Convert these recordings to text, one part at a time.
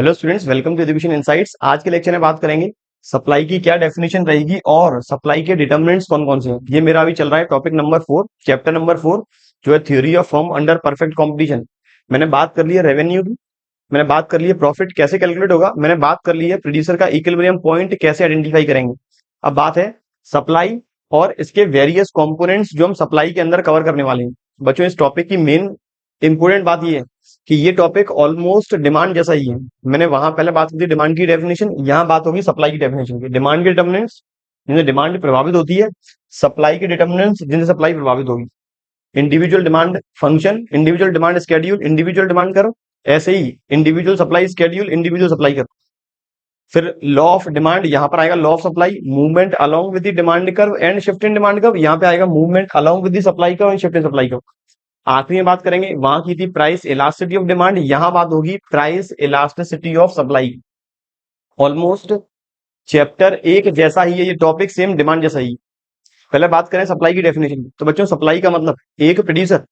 Hello students, welcome to education insights. आज के lecture में बात करेंगे सप्लाई की क्या डेफिनेशन रहेगी और सप्लाई के डिटर्मिनेंट्स कौन कौन से हैं। ये मेरा अभी चल रहा है टॉपिक नंबर 4, चैप्टर नंबर 4, जो है theory of firm under perfect competition. मैंने बात कर ली है रेवेन्यू की, मैंने बात कर ली है प्रॉफिट कैसे कैलकुलेट होगा, मैंने बात कर ली है प्रोड्यूसर का इक्विलिब्रियम पॉइंट कैसे आइडेंटिफाई करेंगे। अब बात है सप्लाई और इसके वेरियस कंपोनेंट्स जो हम सप्लाई के अंदर कवर करने वाले हैं। बच्चों, इस टॉपिक की मेन इंपोर्टेंट बात ये है कि ये टॉपिक ऑलमोस्ट डिमांड जैसा ही है। मैंने वहां पहले बात की थी डिमांड की डेफिनेशन, यहाँ बात होगी सप्लाई की डेफिनेशन की। डिमांड के डिटर्मिनेंट्स जिनसे डिमांड प्रभावित होती है, सप्लाई के डिटर्मिनेंट्स जिनसे सप्लाई प्रभावित होगी। Individual demand function, individual demand schedule, individual demand करो, ऐसे ही individual supply schedule, individual supply करो। फिर लॉ ऑफ डिमांड यहाँ पर आएगा, law of supply, movement along with the demand curve and shift in demand curve, यहाँ पे आएगा movement along with the supply curve and shift in supply curve. आखिरी में बात करेंगे, वहां की थी प्राइस इलास्टिसिटी ऑफ डिमांड, यहां बात होगी price elasticity of supply. Almost chapter एक जैसा ही है ये टॉपिक, सेम डिमांड जैसा ही। पहले बात करें सप्लाई की डेफिनेशन। तो बच्चों, सप्लाई का मतलब एक प्रोड्यूसर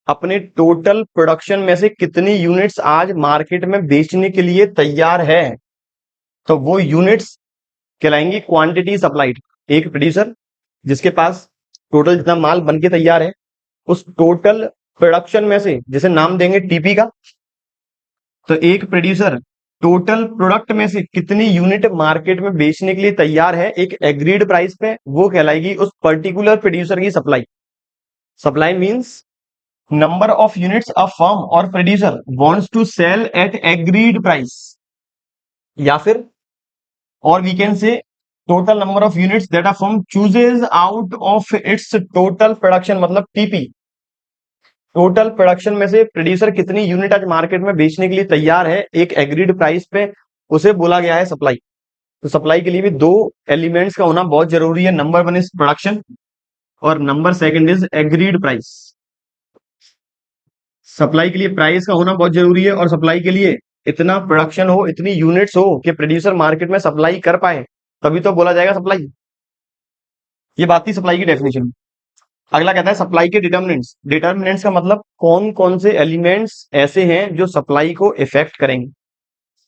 अपने टोटल प्रोडक्शन में से कितनी यूनिट्स आज मार्केट में बेचने के लिए तैयार है, तो वो यूनिट्स कहलाएंगी क्वांटिटी सप्लाइड। एक प्रोड्यूसर जिसके पास टोटल जितना माल बन के तैयार है, उस टोटल प्रोडक्शन में से, जैसे नाम देंगे टीपी का, तो एक प्रोड्यूसर टोटल प्रोडक्ट में से कितनी यूनिट मार्केट में बेचने के लिए तैयार है एक एग्रीड प्राइस पे, वो कहलाएगी उस पर्टिकुलर प्रोड्यूसर की supply. Supply means number of units a firm और producer wants to sell at agreed price, या फिर और we can say total number of units that a firm chooses out of its total production, मतलब TP. Total production में से producer कितनी unit आज market में बेचने के लिए तैयार है एक एग्रीड प्राइस पे, उसे बोला गया है सप्लाई। तो सप्लाई के लिए भी दो एलिमेंट्स का होना बहुत जरूरी है, नंबर वन इज प्रोडक्शन और number second is agreed price. Supply के लिए प्राइस का होना बहुत जरूरी है, और सप्लाई के लिए इतना प्रोडक्शन हो, इतनी यूनिट्स हो कि प्रोड्यूसर मार्केट में सप्लाई कर पाए, तभी तो बोला जाएगा सप्लाई। ये बात थी सप्लाई की डेफिनेशन। अगला कहता है सप्लाई के डिटर्मिनेंट्स। डिटर्मिनेंट्स का मतलब कौन कौन से एलिमेंट्स ऐसे हैं जो सप्लाई को इफेक्ट करेंगे।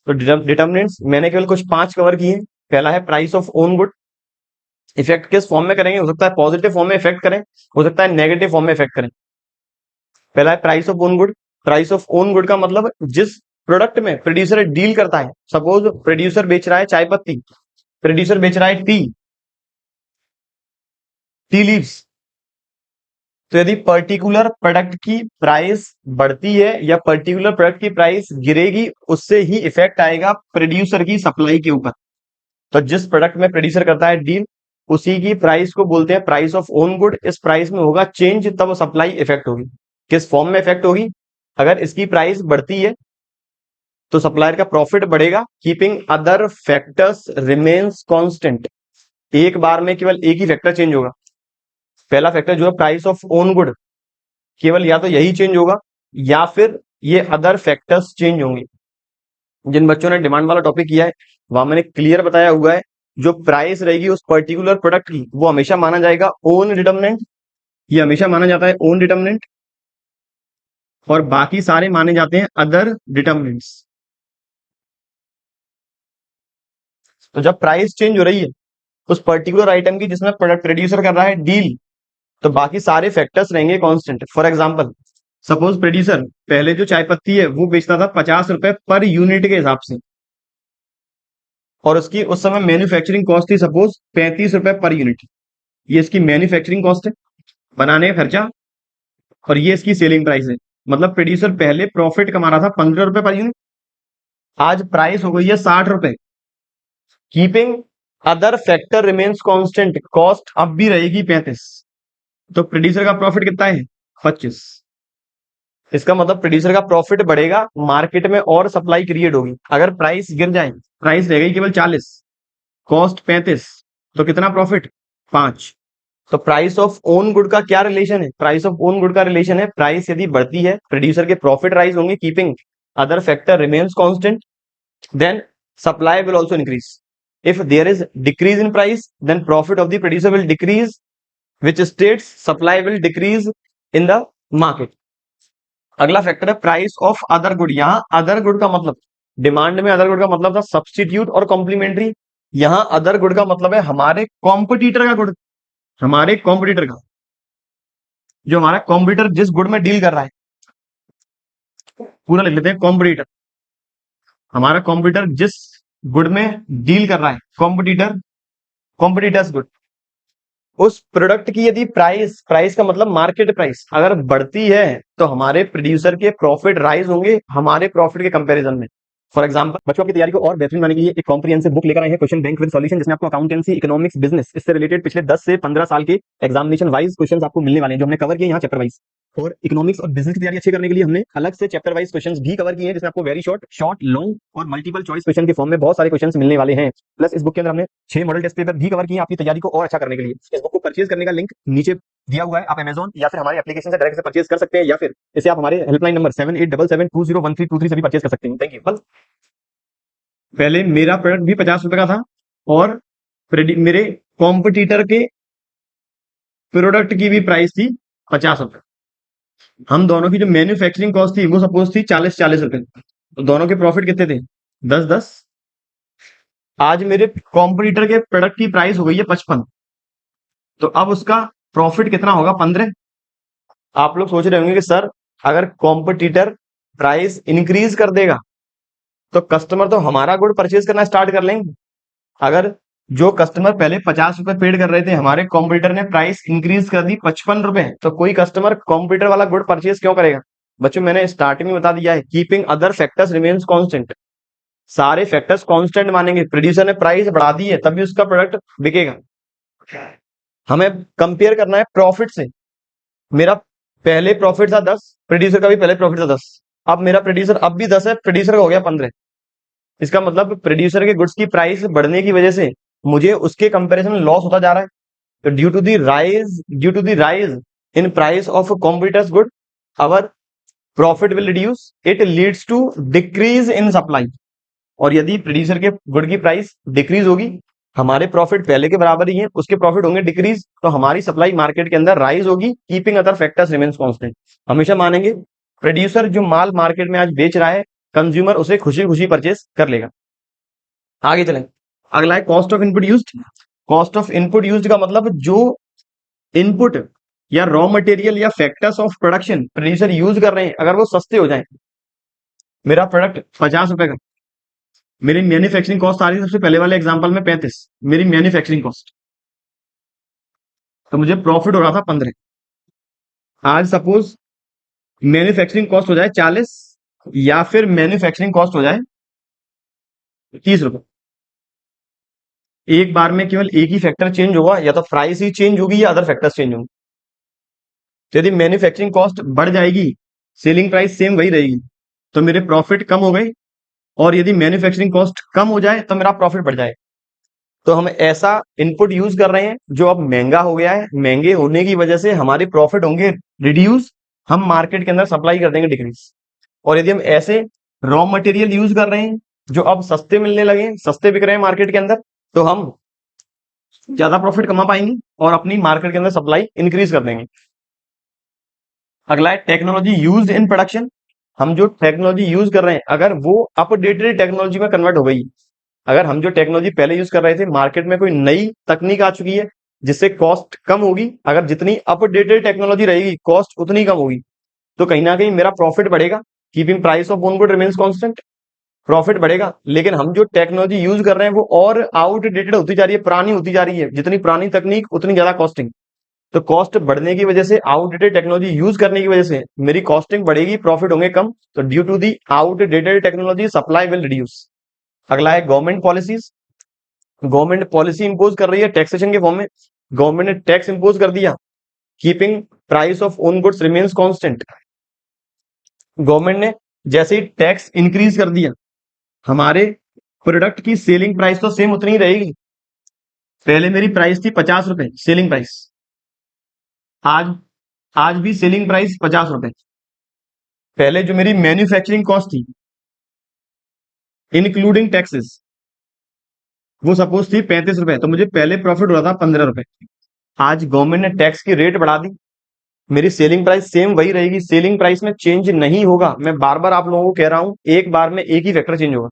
तो डिटर्मिनेंट्स मैंने केवल कुछ 5 कवर किए। पहला है price of own good. Effect किस फॉर्म में करेंगे, हो सकता है पॉजिटिव फॉर्म में इफेक्ट करें, हो सकता है नेगेटिव फॉर्म में इफेक्ट करें। पहला है price of own good. Price of own good का मतलब जिस प्रोडक्ट में प्रोड्यूसर डील करता है। सपोज प्रोड्यूसर बेच रहा है चाय पत्ती, प्रोड्यूसर बेच रहा है टी लीव्स। तो यदि पर्टिकुलर प्रोडक्ट की प्राइस बढ़ती है या पर्टिकुलर प्रोडक्ट की प्राइस गिरेगी, उससे ही इफेक्ट आएगा प्रोड्यूसर की सप्लाई के ऊपर। तो जिस प्रोडक्ट में प्रोड्यूसर करता है डील, उसी की प्राइस को बोलते हैं प्राइस ऑफ ओन गुड। इस प्राइस में होगा चेंज, तब सप्लाई इफेक्ट होगी। किस फॉर्म में इफेक्ट होगी, अगर इसकी प्राइस बढ़ती है तो सप्लायर का प्रॉफिट बढ़ेगा, keeping other factors remains constant. एक बार में केवल एक ही फैक्टर चेंज होगा। पहला फैक्टर जो है प्राइस ऑफ ओन गुड, केवल या तो यही चेंज होगा या फिर ये अदर फैक्टर्स चेंज होंगे। जिन बच्चों ने डिमांड वाला टॉपिक किया है वहां मैंने क्लियर बताया हुआ है, जो प्राइस रहेगी उस पर्टिकुलर प्रोडक्ट की, वो हमेशा माना जाएगा ओन डिटर्मिनेंट। ये हमेशा माना जाता है ओन डिटर्मिनेंट, और बाकी सारे माने जाते हैं अदर डिटर्मिनेंट्स। तो जब प्राइस चेंज हो रही है उस पर्टिकुलर आइटम की जिसमें प्रोडक्ट प्रोड्यूसर कर रहा है डील, तो बाकी सारे फैक्टर्स रहेंगे constant. For example, suppose producer पहले जो चाय पत्ती है वो बेचता था 50 रुपए पर यूनिट के हिसाब से, और उसकी उस समय मैन्युफैक्चरिंग कॉस्ट थी सपोज 35 रुपए पर यूनिट। ये इसकी मैन्युफैक्चरिंग कॉस्ट है, बनाने का खर्चा, और ये इसकी सेलिंग प्राइस है। मतलब प्रोड्यूसर पहले प्रॉफिट कमा रहा था 15 रुपए पर यूनिट, आज प्राइस हो गई है 60 रुपए। Keeping other factor remains constant, cost अब भी रहेगी 35, तो प्रोड्यूसर का प्रॉफिट कितना है 25। इसका मतलब प्रोड्यूसर का प्रॉफिट बढ़ेगा, मार्केट में और सप्लाई क्रिएट होगी। अगर प्राइस गिर जाए, प्राइस रह गई केवल 40, कॉस्ट 35, तो कितना प्रॉफिट 5। तो प्राइस ऑफ ओन गुड का क्या रिलेशन है, प्राइस ऑफ ओन गुड का रिलेशन है प्राइस यदि बढ़ती है प्रोड्यूसर के प्रॉफिट राइज होंगे, keeping other factor remains constant, then supply will also increase. If there is decrease in price, then profit of the producer will decrease, which states supply will decrease in the market। अगला factor है price of other good. यहां other good का मतलब demand में other good का मतलब था substitute और कॉम्प्लीमेंट्री। यहां अदर गुड का मतलब है हमारे कॉम्पिटिटर का गुड, हमारे कॉम्पिटिटर का, जो हमारा कॉम्पिटिटर जिस गुड में डील कर रहा है, पूरा लिख लेते हैं कॉम्पिटिटर। हमारा कॉम्पिटिटर जिस गुड में डील कर रहा है, कॉम्पिटिटर, कॉम्पिटिटर्स गुड, उस प्रोडक्ट की यदि प्राइस, प्राइस का मतलब मार्केट प्राइस, अगर बढ़ती है तो हमारे प्रोड्यूसर के प्रॉफिट राइज होंगे हमारे प्रॉफिट के कंपैरिजन में। फॉर एग्जांपल, बच्चों की तैयारी को और बेहतरीन बनाने के लिए एक कॉम्प्रिहेंसिव बुक लेकर आए हैं, क्वेश्चन बैंक विद सॉल्यूशन, जिसमें आपको अकाउंटेंसी, इकोनॉमिक्स, बिजनेस, इससे रिलेटेड पिछले 10 से 15 साल के एग्जामिनेशन वाइज क्वेश्चंस आपको मिलने वाले हैं, जो हमने कवर किए यहाँ चैप्टर वाइज। और इकोनॉमिक्स और बिजनेस की तैयारी अच्छी करने के लिए हमने अलग से चैप्टर वाइज क्वेश्चंस भी कवर किए हैं, जिसमें आपको वेरी शॉर्ट, शॉर्ट, लॉन्ग और मल्टीपल चॉइस क्वेश्चन के फॉर्म में बहुत सारे क्वेश्चंस मिलने वाले हैं। प्लस इस बुक के अंदर हमने 6 मॉडल टेस्ट पेपर भी कवर किए आपकी तैयारी को और अच्छा करने के लिए। इस बुक को परचेज करने का लिंक नीचे दिया हुआ है, आप अमेजॉन या फिर हमारे एप्लीकेशन से डायरेक्ट से परचेज कर सकते हैं, या फिर इसे आप हमारे हेल्पलाइन नंबर 7877201323 से भी परचेज कर सकते हैं। Thank you. पहले मेरा प्रोडक्ट भी 50 रुपए का था और मेरे कॉम्पिटिटर के प्रोडक्ट की भी प्राइस थी 50 रुपए। हम दोनों की जो मैन्युफैक्चरिंग कॉस्ट थी वो सपोज थी 40 रुपए, तो दोनों के प्रॉफिट कितने थे? 10। आज मेरे कॉम्पिटिटर के प्रोडक्ट की प्राइस हो गई है 55, तो अब उसका प्रॉफिट कितना होगा? 15। आप लोग सोच रहे होंगे कि सर अगर कॉम्पिटिटर प्राइस इंक्रीज कर देगा तो कस्टमर तो हमारा गुड परचेज करना स्टार्ट कर लेंगे। अगर जो कस्टमर पहले 50 रुपए पेड कर रहे थे, हमारे कॉम्पिटिटर ने प्राइस इंक्रीज कर दी 55 रुपए, तो कोई कस्टमर कॉम्पिटिटर वाला गुड परचेज क्यों करेगा? बच्चों मैंने स्टार्टिंग में बता दिया है, keeping other factors remains constant. सारे फैक्टर्स कांस्टेंट मानेंगे, प्रोड्यूसर ने प्राइस बढ़ा दी है तभी उसका प्रोडक्ट बिकेगा। हमें कंपेयर करना है प्रॉफिट से। मेरा पहले प्रॉफिट था 10, प्रोड्यूसर का भी पहले प्रॉफिट था 10, अब मेरा प्रोड्यूसर अब भी 10 है, प्रोड्यूसर का हो गया 15। इसका मतलब प्रोड्यूसर के गुड्स की प्राइस बढ़ने की वजह से मुझे उसके कंपैरिजन में लॉस होता जा रहा है। तो due to the rise in price of competitors good, our profit will reduce, it leads to decrease in supply. और यदि प्रोड्यूसर के गुड की प्राइस डिक्रीज होगी, हमारे प्रॉफिट पहले के बराबर ही है, उसके प्रॉफिट होंगे डिक्रीज, तो हमारी सप्लाई मार्केट के अंदर राइज होगी, keeping other factors remains constant. हमेशा मानेंगे प्रोड्यूसर जो माल मार्केट में आज बेच रहा है, कंज्यूमर उसे खुशी खुशी परचेस कर लेगा। आगे चलें, अगला है cost of input used. Cost of input used का मतलब जो इनपुट या रॉ मटेरियल या factors of production producer use कर रहे हैं, अगर वो सस्ते हो जाएं। मेरा प्रोडक्ट 50 रुपए का, मेरी मैन्युफैक्चरिंग कॉस्ट आ रही है सबसे पहले वाले एग्जांपल में 35, मेरी मैन्युफैक्चरिंग कॉस्ट, तो मुझे प्रॉफिट हो रहा था 15। आज सपोज मैन्युफैक्चरिंग कॉस्ट हो जाए 40 या फिर मैन्युफैक्चरिंग कॉस्ट हो जाए 30 रुपए, एक बार में केवल एक ही फैक्टर चेंज होगा, या तो प्राइस ही चेंज होगी या अदर फैक्टर्स चेंज होंगे। तो यदि मैन्युफैक्चरिंग कॉस्ट बढ़ जाएगी, सेलिंग प्राइस सेम वही रहेगी, तो मेरे प्रॉफिट कम हो गए, और यदि मैन्युफैक्चरिंग कॉस्ट कम हो जाए तो मेरा प्रॉफिट बढ़ जाए। तो हम ऐसा इनपुट यूज कर रहे हैं जो अब महंगा हो गया है, महंगे होने की वजह से हमारे प्रॉफिट होंगे रिड्यूस, हम मार्केट के अंदर सप्लाई कर देंगे डिक्रीज। और यदि हम ऐसे रॉ मटेरियल यूज कर रहे हैं जो अब सस्ते मिलने लगे, सस्ते बिक रहे हैं मार्केट के अंदर, तो हम ज्यादा प्रॉफिट कमा पाएंगे और अपनी मार्केट के अंदर सप्लाई इंक्रीज कर देंगे। अगला है टेक्नोलॉजी यूज इन प्रोडक्शन। हम जो टेक्नोलॉजी यूज कर रहे हैं, अगर वो अपडेटेड टेक्नोलॉजी में कन्वर्ट हो गई, अगर हम जो टेक्नोलॉजी पहले यूज कर रहे थे, मार्केट में कोई नई तकनीक आ चुकी है जिससे कॉस्ट कम होगी, अगर जितनी अपडेटेड टेक्नोलॉजी रहेगी कॉस्ट उतनी कम होगी, तो कहीं ना कहीं मेरा प्रॉफिट बढ़ेगा। Keeping price of own good remains constant, profit बढ़ेगा। लेकिन हम जो टेक्नोलॉजी यूज कर रहे हैं वो और आउटडेटेड होती जा रही है, पुरानी होती जा रही है, जितनी पुरानी तकनीक उतनी ज्यादा कॉस्टिंग। तो कॉस्ट बढ़ने की वजह से, आउटडेटेड टेक्नोलॉजी यूज करने की वजह से मेरी कॉस्टिंग बढ़ेगी, प्रॉफिट होंगे कम। तो due to the outdated technology supply will reduce. अगला है government policies. Government policy impose कर रही है टैक्सेशन के फॉर्म में, गवर्नमेंट ने टैक्स इंपोज कर दिया, keeping price of own goods remains constant. Government ने जैसे ही टैक्स इंक्रीज कर दिया, हमारे प्रोडक्ट की सेलिंग प्राइस तो सेम उतनी ही रहेगी। पहले मेरी प्राइस थी 50 रुपए सेलिंग प्राइस, आज आज भी सेलिंग प्राइस 50 रुपए। पहले जो मेरी मैन्युफैक्चरिंग कॉस्ट थी इंक्लूडिंग टैक्सेस, वो सपोज थी 35 रुपए, तो मुझे पहले प्रॉफिट हो रहा था 15 रुपए। आज गवर्नमेंट ने टैक्स की रेट बढ़ा दी, मेरी सेलिंग प्राइस सेम वही रहेगी, सेलिंग प्राइस में चेंज नहीं होगा। मैं बार बार आप लोगों को कह रहा हूं, एक बार में एक ही फैक्टर चेंज होगा,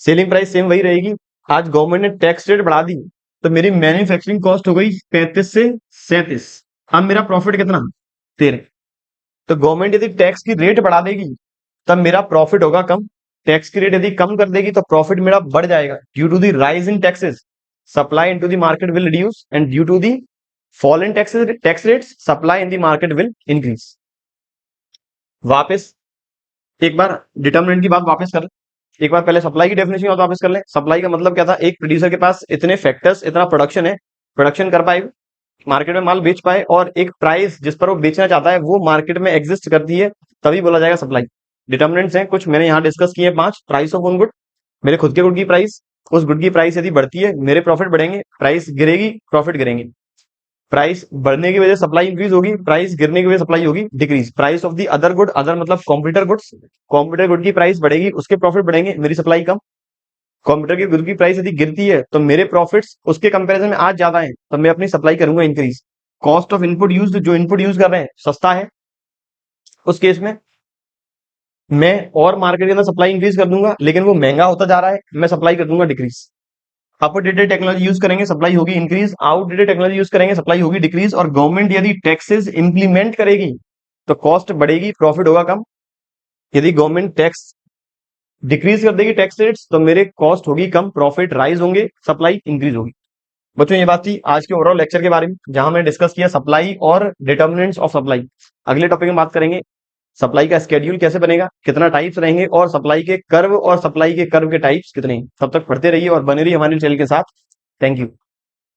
सेलिंग प्राइस सेम वही रहेगी। आज गवर्नमेंट ने टैक्स रेट बढ़ा दी, तो मेरी मैन्युफैक्चरिंग कॉस्ट हो गई 35 से 37। अब मेरा प्रॉफिट कितना, 13। तो गवर्नमेंट यदि टैक्स की रेट बढ़ा देगी तब मेरा प्रॉफिट होगा कम, टैक्स की रेट यदि कम कर देगी तो प्रॉफिट मेरा बढ़ जाएगा। Due to the rise in taxes, supply into the market will reduce, and due to the fall in tax rates, supply in the market will increase. वापस एक बार डिटर्मिनेंट की बात वापस कर ले, एक बार पहले सप्लाई की डेफिनेशन की बात वापस कर ले। सप्लाई का मतलब क्या था, एक प्रोड्यूसर के पास इतने फैक्टर्स, इतना प्रोडक्शन है, प्रोडक्शन कर पाए, मार्केट में माल बेच पाए, और एक प्राइस जिस पर वो बेचना चाहता है वो मार्केट में एग्जिस्ट करती है, तभी बोला जाएगा सप्लाई। डिटर्मिनेंट्स हैं कुछ, मैंने यहाँ डिस्कस किए 5। प्राइस ऑफ वन गुड, मेरे खुद के गुड की प्राइस, उस गुड की प्राइस यदि बढ़ती है मेरे प्रॉफिट बढ़ेंगे, प्राइस गिरेगी प्रॉफिट गिरेंगे। प्राइस बढ़ने की वजह से सप्लाई इंक्रीज होगी, प्राइस गिरने की वजह से सप्लाई होगी decrease. Price of the other good, other मतलब कॉम्प्यूटर गुड्स, कॉम्प्यूटर गुड की प्राइस बढ़ेगी, उसके प्रॉफिट बढ़ेंगे, मेरी सप्लाई कम। कंप्यूटर की गुड की प्राइस यदि गिरती है तो मेरे प्रॉफिट्स उसके कंपैरिजन में आज ज्यादा है, तो मैं अपनी सप्लाई करूंगा increase. Cost of input use, जो इनपुट यूज कर रहे हैं सस्ता है, उस केस में मैं और मार्केट के अंदर सप्लाई इंक्रीज कर दूंगा, लेकिन वो महंगा होता जा रहा है, मैं सप्लाई कर दूंगा डिक्रीज। अपडेटेड टेक्नोलॉजी यूज करेंगे सप्लाई होगी इंक्रीज, आउटडेटेड टेक्नोलॉजी यूज करेंगे सप्लाई होगी डिक्रीज। और गवर्नमेंट यदि टैक्सेस इंप्लीमेंट करेगी तो कॉस्ट बढ़ेगी प्रॉफिट होगा कम। यदि गवर्नमेंट टैक्स डिक्रीज कर देगी टैक्स रेट्स तो मेरे कॉस्ट होगी कम, प्रॉफिट राइज होंगे, सप्लाई इंक्रीज होगी। बच्चों ये बात थी आज के ओवरऑल लेक्चर के बारे में, जहां मैंने डिस्कस किया सप्लाई और डिटर्मिनेंट्स ऑफ सप्लाई। अगले टॉपिक में बात करेंगे सप्लाई का स्केड्यूल कैसे बनेगा, कितना टाइप्स रहेंगे, और सप्लाई के कर्व और सप्लाई के कर्व के टाइप्स कितने हैं। तब तक पढ़ते रहिए और बने रहिए हमारे चैनल के साथ। Thank you.